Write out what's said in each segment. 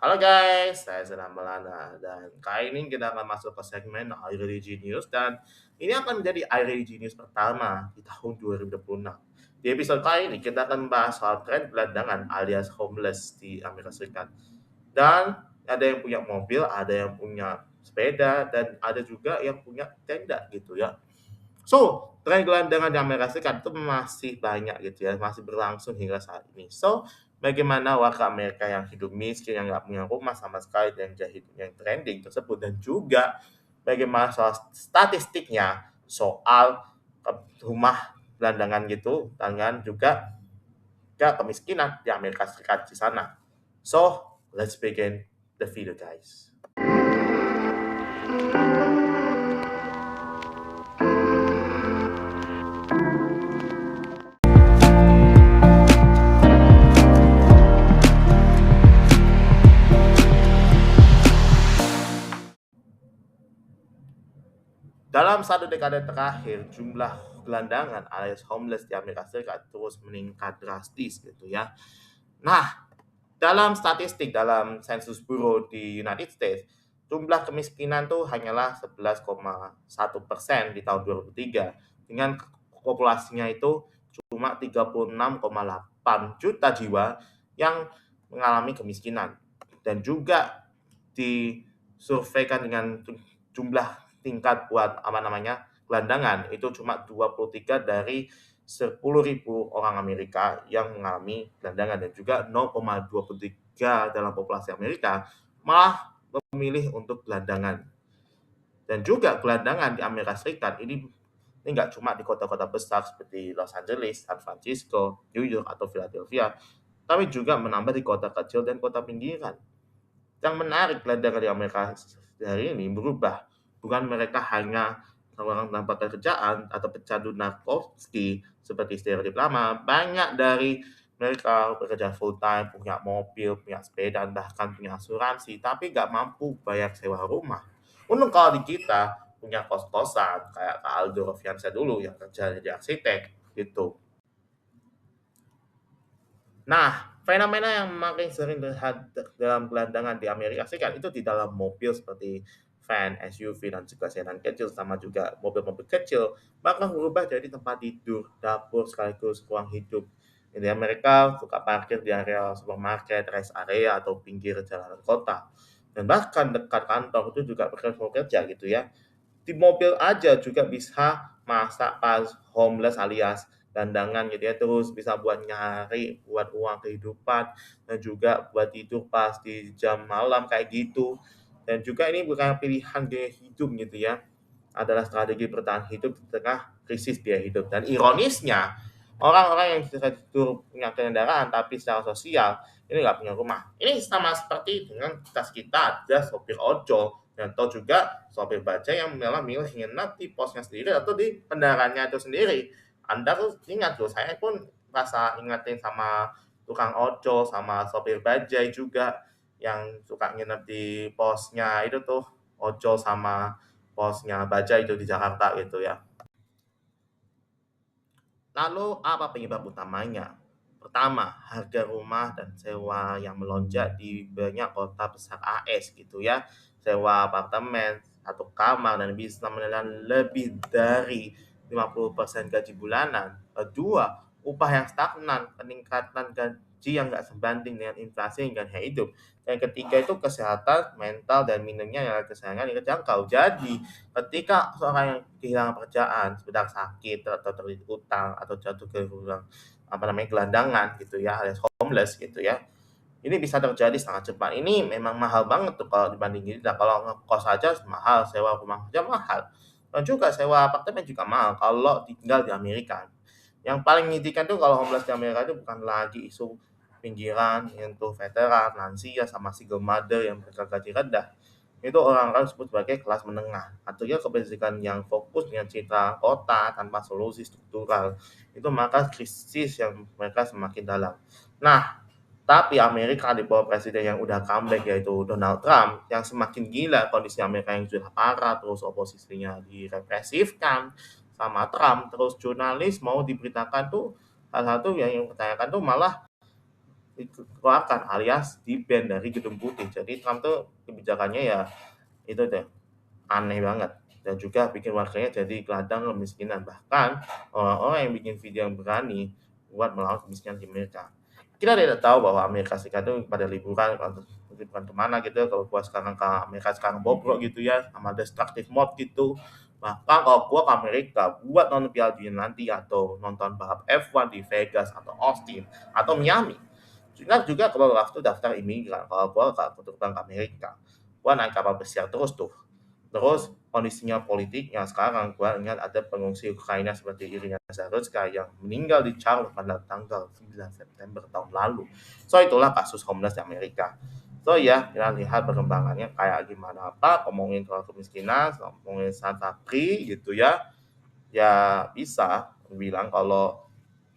Halo guys, saya Senam Melana dan kali ini kita akan masuk ke segmen iReligion News dan ini akan menjadi iReligion News pertama di tahun 2026. Di episode kali ini kita akan membahas soal tren gelandangan alias homeless di Amerika Serikat. Dan ada yang punya mobil, ada yang punya sepeda, dan ada juga yang punya tenda gitu ya. So, tren gelandangan di Amerika Serikat itu masih banyak gitu ya, masih berlangsung hingga saat ini. So, bagaimana warga Amerika yang hidup miskin, yang nggak punya rumah sama sekali, dan yang trending tersebut, dan juga bagaimana soal statistiknya soal rumah gelandangan gitu, dengan juga kemiskinan di Amerika Serikat di sana. So, let's begin the video guys. Dalam satu dekade terakhir, jumlah gelandangan alias homeless di Amerika Serikat terus meningkat drastis gitu ya. Nah, dalam statistik dalam Census Bureau di United States, jumlah kemiskinan tuh hanyalah 11,1% di tahun 2003 dengan populasinya itu cuma 36,8 juta jiwa yang mengalami kemiskinan dan juga disurveikan dengan jumlah tingkat buat apa namanya gelandangan itu cuma 23 dari 10.000 orang Amerika yang mengalami gelandangan dan juga 0,23 dalam populasi Amerika malah memilih untuk gelandangan. Dan juga gelandangan di Amerika Serikat ini nggak cuma di kota-kota besar seperti Los Angeles, San Francisco, New York, atau Philadelphia, tapi juga menambah di kota kecil dan kota pinggiran. Yang menarik gelandangan di Amerika hari ini berubah. Bukan mereka hanya orang tanpa pekerjaan atau pecandu narkotik seperti stereotip lama. Banyak dari mereka bekerja full time, punya mobil, punya sepeda, bahkan punya asuransi, tapi nggak mampu bayar sewa rumah. Untung kalau di kita punya kos-kosan, kayak Kak Aldo Rofiansa dulu yang kerja jadi arsitek, gitu. Nah, fenomena yang makin sering terlihat dalam gelandangan di Amerika Serikat itu di dalam mobil seperti van, SUV, dan juga sedan kecil, sama juga mobil-mobil kecil, bahkan berubah jadi tempat tidur, dapur, sekaligus ruang hidup. Di Amerika suka parkir di area supermarket, rest area, atau pinggir jalanan kota. Dan bahkan dekat kantor itu juga bekerja gitu ya. Di mobil aja juga bisa masak pas homeless alias dandangan gitu ya, terus bisa buat nyari, buat uang kehidupan, dan juga buat tidur pas di jam malam kayak gitu. Dan juga ini bukan pilihan gaya hidup gitu ya, adalah strategi bertahan hidup di tengah krisis biaya hidup. Dan ironisnya, orang-orang yang bisa tidur punya kendaraan tapi secara sosial ini nggak punya rumah. Ini sama seperti dengan kita ada sopir ojol dan atau juga sopir bajai yang malah milih nginep di posnya sendiri atau di kendaraannya itu sendiri. Anda tuh ingat tuh, saya pun rasa ingetin sama tukang ojol sama sopir bajai juga yang suka nginep di posnya itu tuh ojol sama posnya bajai itu di Jakarta gitu ya. Lalu apa penyebab utamanya? Pertama, harga rumah dan sewa yang melonjak di banyak kota besar AS gitu ya. Sewa apartemen, satu kamar dan bisa menelan lebih dari 50% gaji bulanan. Kedua, upah yang stagnan, peningkatan gaji yang nggak sebanding dengan inflasi hingga gaya hidup. Yang ketiga itu kesehatan mental dan minimnya yang kesehatan yang terjangkau. Jadi, ketika seorang yang kehilangan pekerjaan, sedang sakit atau terlilit utang atau jatuh ke jurang apa namanya gelandangan gitu ya, alias homeless gitu ya. Ini bisa terjadi sangat cepat. Ini memang mahal banget tuh kalau dibandingin kita. Kalau ngekos aja mahal, sewa rumah aja mahal. Dan juga sewa apartemen juga mahal kalau tinggal di Amerika. Yang paling menyedihkan tuh kalau homeless di Amerika itu bukan lagi isu pinggiran, untuk veteran, lansia, sama single mother yang mereka gaji rendah. Itu orang-orang disebut sebagai kelas menengah atau ya kebijakan yang fokus dengan citra kota tanpa solusi struktural. Itu maka krisis yang mereka semakin dalam. Nah, tapi Amerika di bawah presiden yang udah comeback yaitu Donald Trump yang semakin gila kondisi Amerika yang sudah parah terus oposisinya direpresifkan sama Trump terus jurnalis mau diberitakan tuh salah satu yang dipertanyakan tuh malah dikeluarkan alias di-ban dari Gedung Putih. Jadi Trump tuh kebijakannya ya itu deh, aneh banget dan juga bikin warganya jadi ladang kemiskinan. Bahkan orang-orang yang bikin video yang berani buat melawan kemiskinan di Amerika. Kita tidak tahu bahwa Amerika Serikat itu pada liburan atau liburan kemana gitu ya, kalau gua sekarang ke Amerika sekarang bobrok gitu ya sama destructive mode gitu. Bahkan kalau gua ke Amerika buat nonton Piala Dunia nanti atau nonton balap F1 di Vegas atau Austin atau Miami, juga kalau waktu daftar imigran, kalau gua kebetulan ke Amerika, gua naik kapal pesiar terus tuh. Terus kondisinya politiknya sekarang gua ingat ada pengungsi Ukraina seperti Irina Zarutska yang meninggal di Charlotte pada tanggal 9 September tahun lalu. So itulah kasus homeless di Amerika. So ya, kita lihat perkembangannya kayak gimana apa, ngomongin soal kemiskinan, ngomongin Satapri gitu ya. Ya bisa bilang kalau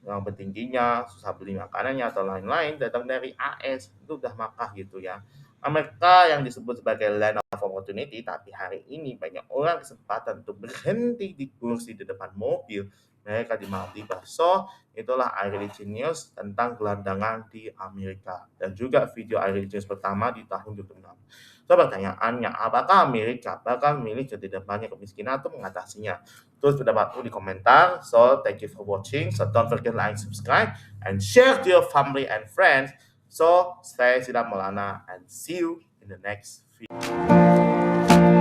yang petingginya, susah beli makanannya atau lain-lain datang dari AS, itu udah makah gitu ya. Amerika yang disebut sebagai land of opportunity, tapi hari ini banyak orang kesempatan untuk berhenti di kursi di depan mobil mereka di Maldives. So, itulah iReligion News tentang gelandangan di Amerika. Dan juga video iReligion News pertama di tahun 2006. So, pertanyaannya, apakah Amerika bakal memilih jadi depannya kemiskinan atau mengatasinya? Tulis pendapatmu di komentar. So, thank you for watching. So, don't forget to like, subscribe, and share to your family and friends. So, saya Sidam Maulana and see you in the next video.